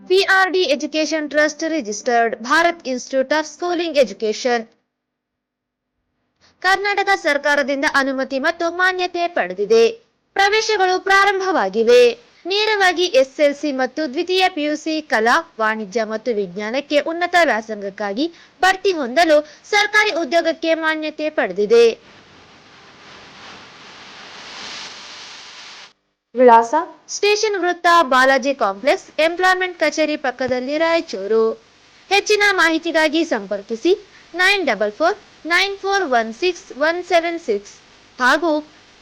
VRD Education Trust registered Bharat Institute of Schooling Education. Karnataka ಸರ್ಕಾರದಿಂದ ಅನುಮತಿ ಮತ್ತು ಮಾನ್ಯತೆ ಪಡೆದಿದೆ. ಪ್ರವೇಶಗಳು ಪ್ರಾರಂಭವಾಗಿವೆ. ನೇರವಾಗಿ ಎಸ್ಎಲ್ಸಿ ಮತ್ತು ದ್ವಿತೀಯ ಪಿಯುಸಿ ಕಲಾ, ವಾಣಿಜ್ಯ ಮತ್ತು ವಿಜ್ಞಾನಕ್ಕೆ ಉನ್ನತ ವ್ಯಾಸಂಗಕ್ಕಾಗಿ ಭರ್ತಿ ಹೊಂದಲು ಸರ್ಕಾರಿ ಉದ್ಯೋಗಕ್ಕೆ ಮಾನ್ಯತೆ ಪಡೆದಿದೆ. ವಿಳಾಸ: ಸ್ಟೇಷನ್ ವೃತ್ತ, ಬಾಲಾಜಿ ಕಾಂಪ್ಲೆಕ್ಸ್, ಎಂಪ್ಲಾಯ್ಮೆಂಟ್ ಕಚೇರಿ ಪಕ್ಕದಲ್ಲಿ, ರಾಯಚೂರು. ಹೆಚ್ಚಿನ ಮಾಹಿತಿಗಾಗಿ ಸಂಪರ್ಕಿಸಿ 9449416176 ಹಾಗೂ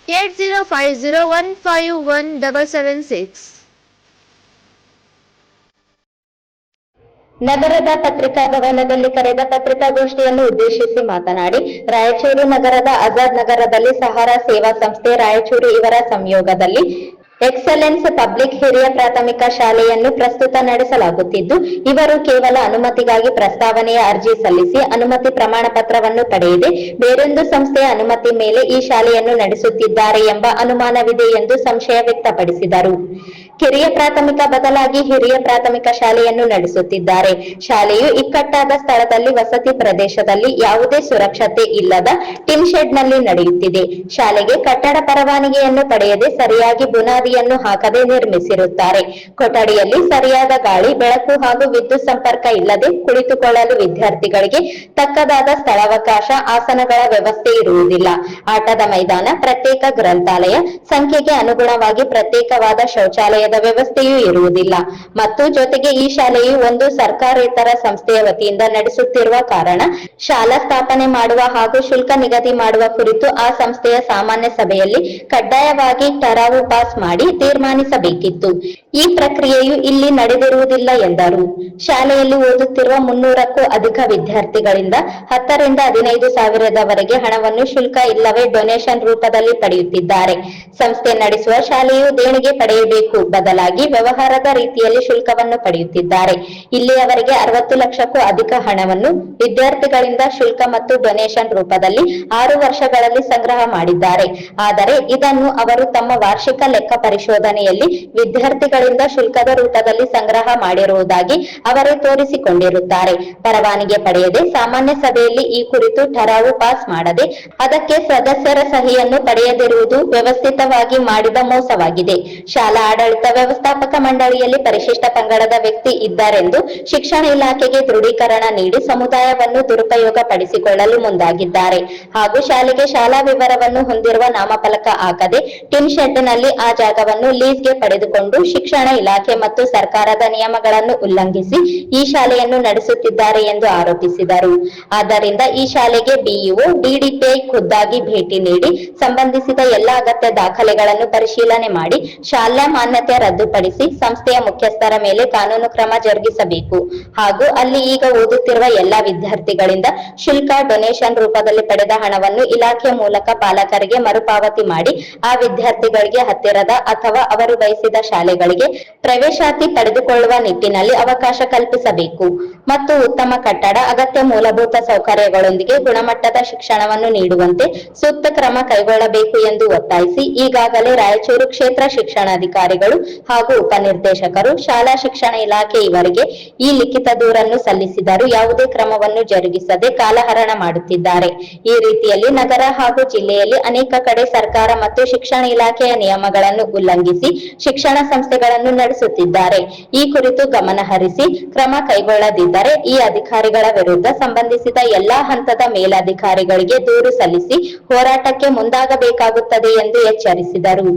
8050151776. ನಗರದ ಪತ್ರಿಕಾ ಭವನದಲ್ಲಿ ಕರೆದ ಪತ್ರಿಕಾಗೋಷ್ಠಿಯನ್ನು ಉದ್ದೇಶಿಸಿ ಮಾತನಾಡಿ, ರಾಯಚೂರು ನಗರದ ಆಜಾದ್ ನಗರದಲ್ಲಿ ಸಹಾರಾ ಸೇವಾ ಸಂಸ್ಥೆ ರಾಯಚೂರು ಇವರ ಸಂಯೋಗದಲ್ಲಿ ಎಕ್ಸಲೆನ್ಸ್ ಪಬ್ಲಿಕ್ ಹಿರಿಯ ಪ್ರಾಥಮಿಕ ಶಾಲೆಯನ್ನು ಪ್ರಸ್ತುತ ನಡೆಸಲಾಗುತ್ತಿದ್ದು, ಇವರು ಕೇವಲ ಅನುಮತಿಗಾಗಿ ಪ್ರಸ್ತಾವನೆಯ ಅರ್ಜಿ ಸಲ್ಲಿಸಿ ಅನುಮತಿ ಪ್ರಮಾಣ ಪತ್ರವನ್ನು ಪಡೆಯದೆ ಬೇರೊಂದು ಸಂಸ್ಥೆಯ ಅನುಮತಿ ಮೇಲೆ ಈ ಶಾಲೆಯನ್ನು ನಡೆಸುತ್ತಿದ್ದಾರೆ ಎಂಬ ಅನುಮಾನವಿದೆ ಎಂದು ಸಂಶಯ ವ್ಯಕ್ತಪಡಿಸಿದರು. ಕಿರಿಯ ಪ್ರಾಥಮಿಕ ಬದಲಾಗಿ ಹಿರಿಯ ಪ್ರಾಥಮಿಕ ಶಾಲೆಯನ್ನು ನಡೆಸುತ್ತಿದ್ದಾರೆ. ಶಾಲೆಯು ಇಕ್ಕಟ್ಟಾದ ಸ್ಥಳದಲ್ಲಿ ವಸತಿ ಪ್ರದೇಶದಲ್ಲಿ ಯಾವುದೇ ಸುರಕ್ಷತೆ ಇಲ್ಲದ ಟಿನ್ ಶೆಡ್ ನಲ್ಲಿ ನಡೆಯುತ್ತಿದೆ. ಶಾಲೆಗೆ ಕಟ್ಟಡ ಪರವಾನಗಿಯನ್ನು ಪಡೆಯದೆ ಸರಿಯಾಗಿ ಬುನಾದಿಯನ್ನು ಹಾಕದೆ ನಿರ್ಮಿಸಿರುತ್ತಾರೆ. ಕೊಠಡಿಯಲ್ಲಿ ಸರಿಯಾದ ಗಾಳಿ, ಬೆಳಕು ಹಾಗೂ ವಿದ್ಯುತ್ ಸಂಪರ್ಕ ಇಲ್ಲದೆ ಕುಳಿತುಕೊಳ್ಳಲು ವಿದ್ಯಾರ್ಥಿಗಳಿಗೆ ತಕ್ಕದಾದ ಸ್ಥಳಾವಕಾಶ, ಆಸನಗಳ ವ್ಯವಸ್ಥೆ ಇರುವುದಿಲ್ಲ. ಆಟದ ಮೈದಾನ, ಪ್ರತ್ಯೇಕ ಗ್ರಂಥಾಲಯ, ಸಂಖ್ಯೆಗೆ ಅನುಗುಣವಾಗಿ ಪ್ರತ್ಯೇಕವಾದ ಶೌಚಾಲಯದ ವ್ಯವಸ್ಥೆಯೂ ಇರುವುದಿಲ್ಲ ಮತ್ತು ಜೊತೆಗೆ ಈ ಶಾಲೆಯು ಒಂದು ಸರ್ಕಾರೇತರ ಸಂಸ್ಥೆಯ ವತಿಯಿಂದ ನಡೆಸುತ್ತಿರುವ ಕಾರಣ ಶಾಲಾ ಸ್ಥಾಪನೆ ಮಾಡುವ ಹಾಗೂ ಶುಲ್ಕ ನಿಗದಿ ಮಾಡುವ ಕುರಿತು ಆ ಸಂಸ್ಥೆಯ ಸಾಮಾನ್ಯ ಸಭೆಯಲ್ಲಿ ಕಡ್ಡಾಯವಾಗಿ ಠರಾವು ಪಾಸ್ ಮಾಡಿ ತೀರ್ಮಾನಿಸಬೇಕಿತ್ತು. ಈ ಪ್ರಕ್ರಿಯೆಯು ಇಲ್ಲಿ ನಡೆದಿರುವುದಿಲ್ಲ ಎಂದರು. ಶಾಲೆಯಲ್ಲಿ ಓದುತ್ತಿರುವ 300ಕ್ಕೂ ಅಧಿಕ ವಿದ್ಯಾರ್ಥಿಗಳಿಂದ 10 ರಿಂದ 15 ಸಾವಿರದವರೆಗೆ ಹಣವನ್ನು ಶುಲ್ಕ ಇಲ್ಲವೇ ಡೊನೇಷನ್ ರೂಪದಲ್ಲಿ ಪಡೆಯುತ್ತಿದ್ದಾರೆ. ಸಂಸ್ಥೆ ನಡೆಸುವ ಶಾಲೆಯು ದೇಣಿಗೆ ಪಡೆಯಬೇಕು ಬದಲಾಗಿ ವ್ಯವಹಾರದ ರೀತಿಯಲ್ಲಿ ಶುಲ್ಕವನ್ನು ಪಡೆಯುತ್ತಿದ್ದಾರೆ. ಇಲ್ಲಿಯವರೆಗೆ 60 ಲಕ್ಷಕ್ಕೂ ಅಧಿಕ ಹಣವನ್ನು ವಿದ್ಯಾರ್ಥಿಗಳಿಂದ ಶುಲ್ಕ ಮತ್ತು ಡೊನೇಷನ್ ರೂಪದಲ್ಲಿ 6 ವರ್ಷಗಳಲ್ಲಿ ಸಂಗ್ರಹ ಮಾಡಿದ್ದಾರೆ. ಆದರೆ ಇದನ್ನು ಅವರು ತಮ್ಮ ವಾರ್ಷಿಕ ಲೆಕ್ಕ ಪರಿಶೋಧನೆಯಲ್ಲಿ ವಿದ್ಯಾರ್ಥಿಗಳಿಂದ ಶುಲ್ಕದ ರೂಪದಲ್ಲಿ ಸಂಗ್ರಹ ಮಾಡಿರುವುದಾಗಿ ಅವರೇ ತೋರಿಸಿಕೊಂಡಿರುತ್ತಾರೆ. ಪರವಾನಗಿ ಪಡೆಯದೆ ಸಾಮಾನ್ಯ ಸಭೆಯಲ್ಲಿ ಈ ಕುರಿತು ಠರಾವು ಪಾಸ್ ಮಾಡದೆ ಅದಕ್ಕೆ ಸದಸ್ಯರ ಸಹಿಯನ್ನು ಪಡೆಯದಿರುವುದು ವ್ಯವಸ್ಥಿತವಾಗಿ ಮಾಡಿದ ಮೋಸವಾಗಿದೆ. ಶಾಲಾ ಆಡಳಿತ ವ್ಯವಸ್ಥಾಪಕ ಮಂಡಳಿಯಲ್ಲಿ ಪರಿಶಿಷ್ಟ ಪಂಗಡದ ವ್ಯಕ್ತಿ ಇದ್ದಾರೆಂದು ಶಿಕ್ಷಣ ಇಲಾಖೆಗೆ ದೃಢೀಕರಣ ನೀಡಿ ಸಮುದಾಯವನ್ನು ದುರುಪಯೋಗ ಪಡಿಸಿಕೊಳ್ಳಲು ಮುಂದಾಗಿದ್ದಾರೆ ಹಾಗೂ ಶಾಲೆಗೆ ಶಾಲಾ ವಿವರವನ್ನು ಹೊಂದಿರುವ ನಾಮಫಲಕ ಹಾಕದೆ ಟಿನ್ ಶೆಡ್ ನಲ್ಲಿ ಆ ಜಾಗವನ್ನು ಲೀಸ್ಗೆ ಪಡೆದುಕೊಂಡು ಶಿಕ್ಷಣ ಇಲಾಖೆ ಮತ್ತು ಸರ್ಕಾರದ ನಿಯಮಗಳನ್ನು ಉಲ್ಲಂಘಿಸಿ ಈ ಶಾಲೆಯನ್ನು ನಡೆಸುತ್ತಿದ್ದಾರೆ ಎಂದು ಆರೋಪಿಸಿದರು. ಆದ್ದರಿಂದ ಈ ಶಾಲೆಗೆ ಬಿಇಒ, ಡಿಡಿಪಿಐ ಖುದ್ದಾಗಿ ಭೇಟಿ ನೀಡಿ ಸಂಬಂಧಿಸಿದ ಎಲ್ಲಾ ಅಗತ್ಯ ದಾಖಲೆಗಳನ್ನು ಪರಿಶೀಲನೆ ಮಾಡಿ ಶಾಲಾ ಮಾನ್ಯತೆ ರದ್ದುಪಡಿಸಿ ಸಂಸ್ಥೆಯ ಮುಖ್ಯಸ್ಥರ ಮೇಲೆ ಕಾನೂನು ಕ್ರಮ ಜರುಗಿಸಬೇಕು ಹಾಗೂ ಅಲ್ಲಿ ಈಗ ಓದುತ್ತಿರುವ ಎಲ್ಲಾ ವಿದ್ಯಾರ್ಥಿಗಳಿಂದ ಶುಲ್ಕ, ಡೊನೇಷನ್ ರೂಪದಲ್ಲಿ ಪಡೆದ ಹಣವನ್ನು ಇಲಾಖೆ ಮೂಲಕ ಪಾಲಕರಿಗೆ ಮರುಪಾವತಿ ಮಾಡಿ ಆ ವಿದ್ಯಾರ್ಥಿಗಳಿಗೆ ಹತ್ತಿರದ ಅಥವಾ ಅವರು ಬಯಸಿದ ಶಾಲೆಗಳಿಗೆ ಪ್ರವೇಶಾತಿ ಪಡೆದುಕೊಳ್ಳುವ ನಿಟ್ಟಿನಲ್ಲಿ ಅವಕಾಶ ಕಲ್ಪಿಸಬೇಕು ಮತ್ತು ಉತ್ತಮ ಕಟ್ಟಡ, ಅಗತ್ಯ ಮೂಲಭೂತ ಸೌಕರ್ಯಗಳೊಂದಿಗೆ ಗುಣಮಟ್ಟದ ಶಿಕ್ಷಣವನ್ನು ನೀಡುವಂತೆ ಸೂಕ್ತ ಕ್ರಮ ಕೈಗೊಳ್ಳಬೇಕು ಎಂದು ಒತ್ತಾಯಿಸಿ ಈಗಾಗಲೇ ರಾಯಚೂರು ಕ್ಷೇತ್ರ ಶಿಕ್ಷಣಾಧಿಕಾರಿಗಳು ಹಾಗೂ ಉಪನಿರ್ದೇಶಕರು, ಶಾಲಾ ಶಿಕ್ಷಣ ಇಲಾಖೆ ಇವರಿಗೆ ಈ ಲಿಖಿತ ದೂರನ್ನು ಸಲ್ಲಿಸಿದರೂ ಯಾವುದೇ ಕ್ರಮವನ್ನು ಜರುಗಿಸದೆ ಕಾಲಹರಣ ಮಾಡುತ್ತಿದ್ದಾರೆ. ಈ ರೀತಿಯಲ್ಲಿ ನಗರ ಹಾಗೂ ಜಿಲ್ಲೆಯಲ್ಲಿ ಅನೇಕ ಕಡೆ ಸರ್ಕಾರ ಮತ್ತು ಶಿಕ್ಷಣ ಇಲಾಖೆಯ ನಿಯಮಗಳನ್ನು ಉಲ್ಲಂಘಿಸಿ ಶಿಕ್ಷಣ ಸಂಸ್ಥೆಗಳನ್ನು ನಡೆಸುತ್ತಿದ್ದಾರೆ. ಈ ಕುರಿತು ಗಮನ ಹರಿಸಿ ಕ್ರಮ ಕೈಗೊಳ್ಳದಿದ್ದರೆ ಈ ಅಧಿಕಾರಿಗಳ ವಿರುದ್ಧ ಸಂಬಂಧಿಸಿದ ಎಲ್ಲಾ ಹಂತದ ಮೇಲಧಿಕಾರಿಗಳಿಗೆ ದೂರು ಸಲ್ಲಿಸಿ ಹೋರಾಟಕ್ಕೆ ಮುಂದಾಗಬೇಕಾಗುತ್ತದೆ ಎಂದು ಎಚ್ಚರಿಸಿದರು.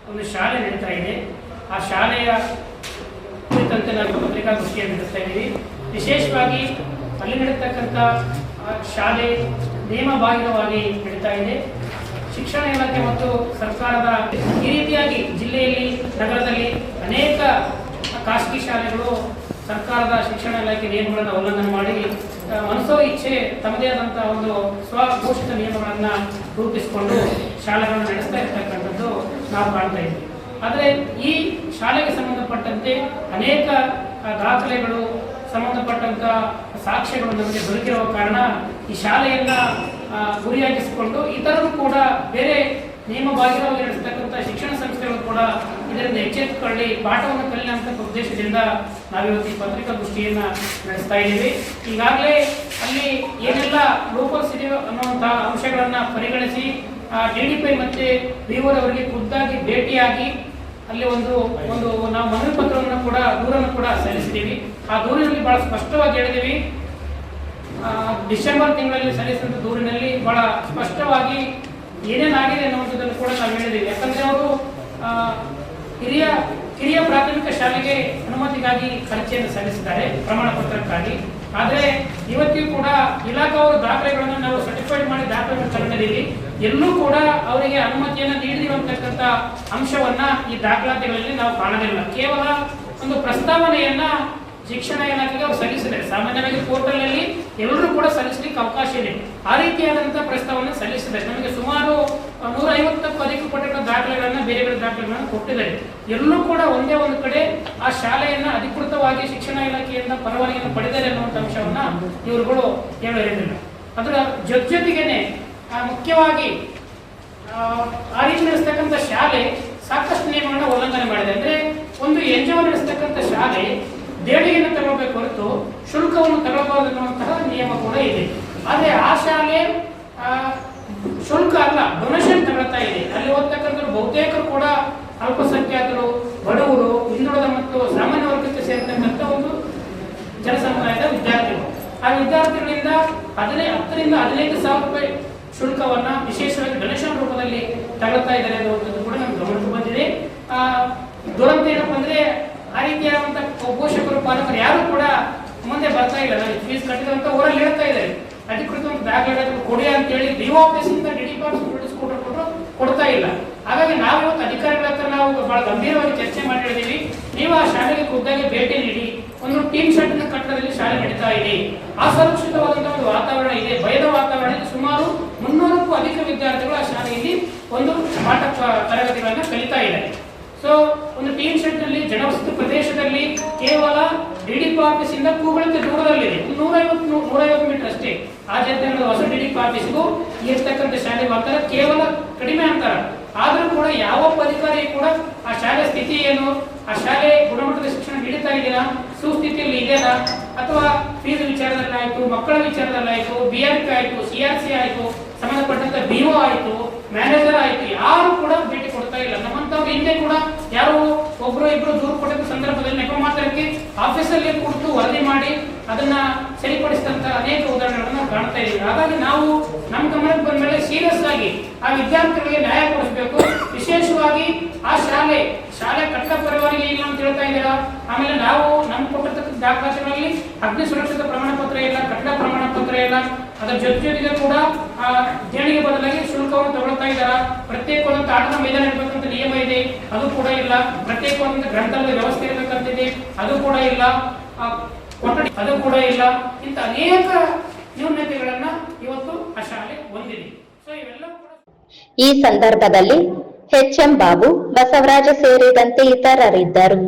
ಒಂದು ಶಾಲೆ ನಡೀತಾ ಇದೆ. ಆ ಶಾಲೆಯ ಕುರಿತಂತೆ ನಾವು ಪತ್ರಿಕಾಗೋಷ್ಠಿಯನ್ನು ನಡೆಸ್ತಾ ಇದ್ದೀವಿ. ವಿಶೇಷವಾಗಿ ಅಲ್ಲಿ ನಡೀತಕ್ಕಂಥ ಶಾಲೆ ನಿಯಮಬಾಹಿರವಾಗಿ ನಡೀತಾ ಇದೆ. ಶಿಕ್ಷಣ ಇಲಾಖೆ ಮತ್ತು ಸರ್ಕಾರದ ಈ ರೀತಿಯಾಗಿ ಜಿಲ್ಲೆಯಲ್ಲಿ, ನಗರದಲ್ಲಿ ಅನೇಕ ಖಾಸಗಿ ಶಾಲೆಗಳು ಸರ್ಕಾರದ ಶಿಕ್ಷಣ ಇಲಾಖೆ ನಿಯಮಗಳನ್ನು ಉಲ್ಲಂಘನೆ ಮಾಡಿ ಮನಸೋ ಇಚ್ಛೆ ತಮ್ಮದೇ ಆದಂತಹ ಒಂದು ಸ್ವಘೋಷಿತ ನಿಯಮಗಳನ್ನು ರೂಪಿಸಿಕೊಂಡು ಶಾಲೆಗಳನ್ನು ನಡೆಸ್ತಾ ಇರ್ತಕ್ಕಂಥದ್ದು ನಾವು ಕಾಣ್ತಾ ಇದ್ದೀವಿ. ಆದರೆ ಈ ಶಾಲೆಗೆ ಸಂಬಂಧಪಟ್ಟಂತೆ ಅನೇಕ ದಾಖಲೆಗಳು, ಸಂಬಂಧಪಟ್ಟಂತ ಸಾಕ್ಷ್ಯಗಳು ನಮಗೆ ದೊರಕಿರುವ ಕಾರಣ ಈ ಶಾಲೆಯನ್ನ ಗುರಿಯಾಗಿಸಿಕೊಂಡು ಇತರರು ಕೂಡ ಬೇರೆ ನಿಯಮಬಾಹಿರವಾಗಿ ನಡೆಸತಕ್ಕಂಥ ಶಿಕ್ಷಣ ಸಂಸ್ಥೆಗಳು ಕೂಡ ಇದರಿಂದ ಎಚ್ಚೆತ್ತುಕೊಳ್ಳಿ, ಪಾಠವನ್ನು ಕಲಿಯಲಿ ಅಂತ ಉದ್ದೇಶದಿಂದ ನಾವಿವತ್ತು ಈ ಪತ್ರಿಕಾಗೋಷ್ಠಿಯನ್ನು ನಡೆಸ್ತಾ ಇದ್ದೀವಿ. ಈಗಾಗಲೇ ಅಲ್ಲಿ ಏನೆಲ್ಲ ಲೋಪಸ್ ಇದೆ ಅನ್ನುವಂತಹ ಅಂಶಗಳನ್ನು ಪರಿಗಣಿಸಿ DDPI ಮತ್ತು BO ಅವರಿಗೆ ಖುದ್ದಾಗಿ ಭೇಟಿಯಾಗಿ ಅಲ್ಲಿ ಒಂದು ನಾವು ಮನವಿ ಪತ್ರವನ್ನು ಕೂಡ ದೂರನ್ನು ಕೂಡ ಸಲ್ಲಿಸಿದ್ದೀವಿ. ಆ ದೂರಿನಲ್ಲಿ ಬಹಳ ಸ್ಪಷ್ಟವಾಗಿ ಹೇಳಿದ್ದೀವಿ. ಡಿಸೆಂಬರ್ ತಿಂಗಳಲ್ಲಿ ಸಲ್ಲಿಸಿದ ದೂರಿನಲ್ಲಿ ಬಹಳ ಸ್ಪಷ್ಟವಾಗಿ ಏನೇನಾಗಿದೆ ಅನ್ನುವಂಥದ್ದನ್ನು ಕೂಡ ನಾವು ಹೇಳಿದ್ದೀವಿ. ಯಾಕಂದ್ರೆ ಅವರು ಕಿರಿಯ ಪ್ರಾಥಮಿಕ ಶಾಲೆಗೆ ಅನುಮತಿಗಾಗಿ ಅರ್ಜಿಯನ್ನು ಸಲ್ಲಿಸಿದ್ದಾರೆ ಪ್ರಮಾಣ ಪತ್ರಕ್ಕಾಗಿ. ಆದರೆ ಇವತ್ತಿಗೂ ಕೂಡ ಇಲಾಖಾವರು ದಾಖಲೆಗಳನ್ನು ನಾವು ಸರ್ಟಿಫೈಡ್ ಮಾಡಿ ದಾಖಲೆಗಳನ್ನು ತಗೊಂಡಿದ್ದೀವಿ. ಎಲ್ಲೂ ಕೂಡ ಅವರಿಗೆ ಅನುಮತಿಯನ್ನು ನೀಡಿರುವಂತಕ್ಕಂಥ ಅಂಶವನ್ನ ಈ ದಾಖಲಾತಿಗಳಲ್ಲಿ ನಾವು ಕಾಣಲಿಲ್ಲ. ಕೇವಲ ಒಂದು ಪ್ರಸ್ತಾವನೆಯನ್ನ ಶಿಕ್ಷಣ ಇಲಾಖೆಗೆ ಅವರು ಸಲ್ಲಿಸಿದ್ದಾರೆ. ಸಾಮಾನ್ಯವಾಗಿ ಪೋರ್ಟಲ್ ನಲ್ಲಿ ಎಲ್ಲರೂ ಕೂಡ ಸಲ್ಲಿಸಲಿಕ್ಕೆ ಅವಕಾಶ ಇದೆ. ಆ ರೀತಿಯಾದಂತಹ ಪ್ರಸ್ತಾವನೆ ಸಲ್ಲಿಸಿದ್ದಾರೆ. ನಮಗೆ ಸುಮಾರು 150ಕ್ಕೂ ಅಧಿಕ ಪಟ್ಟಣ ದಾಖಲೆಗಳನ್ನ ಬೇರೆ ಬೇರೆ ದಾಖಲೆಗಳನ್ನು ಕೊಟ್ಟಿದ್ದಾರೆ. ಎಲ್ಲೂ ಕೂಡ ಒಂದೇ ಒಂದು ಕಡೆ ಆ ಶಾಲೆಯನ್ನ ಅಧಿಕೃತವಾಗಿ ಶಿಕ್ಷಣ ಇಲಾಖೆಯಿಂದ ಪರವಾನಗಿಯನ್ನು ಪಡೆದಿದ್ದಾರೆ ಅನ್ನುವಂಥ ಅಂಶವನ್ನ ಇವರುಗಳು ಹೇಳಿರಲಿಲ್ಲ. ಅದರ ಜೊತೆಗೇನೆ ಮುಖ್ಯವಾಗಿ ಆ ರೀತಿ ನಡೆಸ್ತಕ್ಕಂಥ ಶಾಲೆ ಸಾಕಷ್ಟು ನಿಯಮಗಳನ್ನ ಉಲ್ಲಂಘನೆ ಮಾಡಿದೆ. ಅಂದ್ರೆ ಒಂದು NGO ನಡೆಸ್ತಕ್ಕಂಥ ಶಾಲೆ ದೇಣಿಗೆಯನ್ನು ತಗೊಳ್ಬೇಕು ಹೊರತು ಶುಲ್ಕವನ್ನು ತಗೊಳ್ಬಾರದು ಅನ್ನುವಂತಹ ನಿಯಮ ಕೂಡ ಇದೆ. ಆದ್ರೆ ಆ ಶಾಲೆ ಶುಲ್ಕ ಅಲ್ಲ, ಡೊನೇಷನ್ ತಗೊಳ್ತಾ ಇದೆ. ಅಲ್ಲಿ ಓದ್ತಕ್ಕಂಥ ಬಹುತೇಕರು ಕೂಡ ಅಲ್ಪಸಂಖ್ಯಾತರು, ಬಡವರು, ಹಿಂದುಳಿದ ಮತ್ತು ಸಾಮಾನ್ಯ ವರ್ಗಕ್ಕೆ ಸೇರ್ತಕ್ಕಂಥ ಒಂದು ಜನಸಮುದಾಯದ ವಿದ್ಯಾರ್ಥಿಗಳು. ಆ ವಿದ್ಯಾರ್ಥಿಗಳಿಂದ 10ರಿಂದ 15,000 ರೂಪಾಯಿ ಶುಲ್ಕವನ್ನ ವಿಶೇಷವಾಗಿ ಡೊನೇಷನ್ ರೂಪದಲ್ಲಿ ತಗೊಳ್ತಾ ಇದ್ದಾರೆ ಅನ್ನುವಂಥದ್ದು ಕೂಡ ನಮ್ಗೆ ಗಮನಕ್ಕೆ ಬಂದಿದೆ. ದುರಂತ ಏನಪ್ಪ ಅಂದ್ರೆ ಆ ರೀತಿಯಾದಂತಹ ಪೋಷಕರು, ಪಾಲಕರು ಯಾರು ಕೂಡ ಮುಂದೆ ಬರ್ತಾ ಇಲ್ಲ. ನಾವು ಫೀಸ್ ಕಟ್ಟಿದಂತ ಊರಲ್ಲಿ ಹೇಳ್ತಾ ಇದ್ದಾರೆ, ಅಧಿಕೃತ ದಾಖಲೆ ಕೊಡಿ ಅಂತ ಹೇಳಿ BO ಆಫೀಸಿಂದ DDPI ಕೊಡ್ತಾ ಇಲ್ಲ. ಹಾಗಾಗಿ ನಾವು ಇವತ್ತು ಅಧಿಕಾರಿಗಳ ಹತ್ರ ನಾವು ಬಹಳ ಗಂಭೀರವಾಗಿ ಚರ್ಚೆ ಮಾಡಿ ಹೇಳಿದೀವಿ. ನೀವು ಆ ಶಾಲೆಗೆ ಖುದ್ದಾಗಿ ಭೇಟಿ ನೀಡಿ. ಒಂದು ಟೀಮ್ ಶೆಡ್ ಕಟ್ಟಡದಲ್ಲಿ ಶಾಲೆ ನಡೀತಾ ಇದೆ. ಅಸುರಕ್ಷಿತವಾದಂತಹ ಒಂದು ವಾತಾವರಣ ಇದೆ, ಭಯದ ವಾತಾವರಣ. ಸುಮಾರು 300ಕ್ಕೂ ಅಧಿಕ ವಿದ್ಯಾರ್ಥಿಗಳು ಆ ಶಾಲೆಯಲ್ಲಿ ಒಂದು ಪಾಠ ತರಗತಿಗಳನ್ನ ಕಲಿತಾ ಇದ್ದಾರೆ. ಸೊ ಒಂದು ಟೀಮ್ ಶೆಡ್ ನಲ್ಲಿ ಜನವಸತಿ ಪ್ರದೇಶದಲ್ಲಿ ಕೇವಲ DDPI ಆಫೀಸಿಂದ ಕೂಗಳತೆ ದೂರದಲ್ಲಿದೆ. 150 ಮೀಟರ್ ಅಷ್ಟೇ. ಆ ಜೊತೆ ಹೊಸ DDPI ಆಫೀಸ್ಗೂ ಇರ್ತಕ್ಕಂಥ ಶಾಲೆ ಅಂತರ ಕೇವಲ ಕಡಿಮೆ ಅಂತರ. ಆದ್ರೂ ಕೂಡ ಯಾವ ಅಧಿಕಾರಿ ಕೂಡ ಆ ಶಾಲೆ ಸ್ಥಿತಿ ಏನು, ಆ ಶಾಲೆ ಗುಣಮಟ್ಟದ ಶಿಕ್ಷಣ ನೀಡುತ್ತಾ ಇದೆಯಾ, ಸುಸ್ಥಿತಿಯಲ್ಲಿ ಇದೆಯಾ, ಅಥವಾ ಫೀಸ್ ವಿಚಾರದಲ್ಲಾಯ್ತು, ಮಕ್ಕಳ ವಿಚಾರದಲ್ಲಾಯ್ತು, BRP ಆಯ್ತು, CRC ಆಯ್ತು, ಸಂಬಂಧಪಟ್ಟಂತ BO ಆಯ್ತು, ಮ್ಯಾನೇಜರ್ ಆಯ್ತು, ಯಾರು ಕೂಡ ಭೇಟಿ ಕೊಡ್ತಾ ಇಲ್ಲ. ನಮ್ಮಂತವ್ರು ಹಿಂದೆ ಕೂಡ ಯಾರು ಒಬ್ರು ಇಬ್ರು ದೂರು ಕೊಟ್ಟಿದ್ದ ಸಂದರ್ಭದಲ್ಲಿ ನೆಪ ಮಾತ್ರಕ್ಕೆ ಆಫೀಸಲ್ಲಿ ಕುರಿತು ವರದಿ ಮಾಡಿ ಅದನ್ನ ಸರಿಪಡಿಸಿದಂತ ಅನೇಕ ಉದಾಹರಣೆಗಳನ್ನ ಕಾಣ್ತಾ ಇದ್ದೀವಿ. ಹಾಗಾಗಿ ನಾವು ನಮ್ಮ ಗಮನಕ್ಕೆ ಬಂದ ಮೇಲೆ ಸೀರಿಯಸ್ ಆಗಿ ಆ ವಿದ್ಯಾರ್ಥಿಗಳಿಗೆ ನ್ಯಾಯ ಕೊಡಿಸಬೇಕು. ವಿಶೇಷವಾಗಿ ಆ ಶಾಲೆ ಕಟ್ಟಡ ಪರವಾನಗಿ ಇಲ್ಲ ಅಂತ ಹೇಳ್ತಾ ಇದ್ದೀರಾ. ಆಮೇಲೆ ನಾವು ನಮ್ಗೆ ಕೊಟ್ಟಿರ್ತಕ್ಕಂಥ ದಾಖಲಾತಿಗಳಲ್ಲಿ ಅಗ್ನಿ ಸುರಕ್ಷಿತ ಪ್ರಮಾಣ ಪತ್ರ ಇಲ್ಲ, ಕಟ್ಟಡ ಪ್ರಮಾಣ ಪತ್ರ ಇಲ್ಲ. ಅದರ ಜೊತೆಗೆ ಕೂಡ ಆ ದೇಣಿಗೆ ಬದಲಾಗಿ ಶುಲ್ಕವನ್ನು ತಗೊಳ್ತಾ ಇದ್ದಾರಾ. ಪ್ರತ್ಯೇಕವಾದಂತಹ ಆಟದ ಮೈದಾನ ಇರಬೇಕಂತ ನಿಯಮ ಇದೆ, ಅದು ಕೂಡ ಇಲ್ಲ. ಪ್ರತ್ಯೇಕವಾದಂತಹ ಗ್ರಂಥಾಲಯದ ವ್ಯವಸ್ಥೆ ಇರಬೇಕಂತಿದೆ, ಅದು ಕೂಡ ಇಲ್ಲ. ಕೊಠಡಿ ಅದು ಕೂಡ ಇಲ್ಲ. ಇಂಥ ಅನೇಕ ನ್ಯೂನತೆಗಳನ್ನ ಇವತ್ತು ಆ ಶಾಲೆ ಹೊಂದಿದೆ. ಸೊ ಇವೆಲ್ಲ ಕೂಡ ಈ ಸಂದರ್ಭದಲ್ಲಿ HM ಬಾಬು, ಬಸವರಾಜ ಸೇರಿದಂತೆ ಇತರರಿದ್ದರು.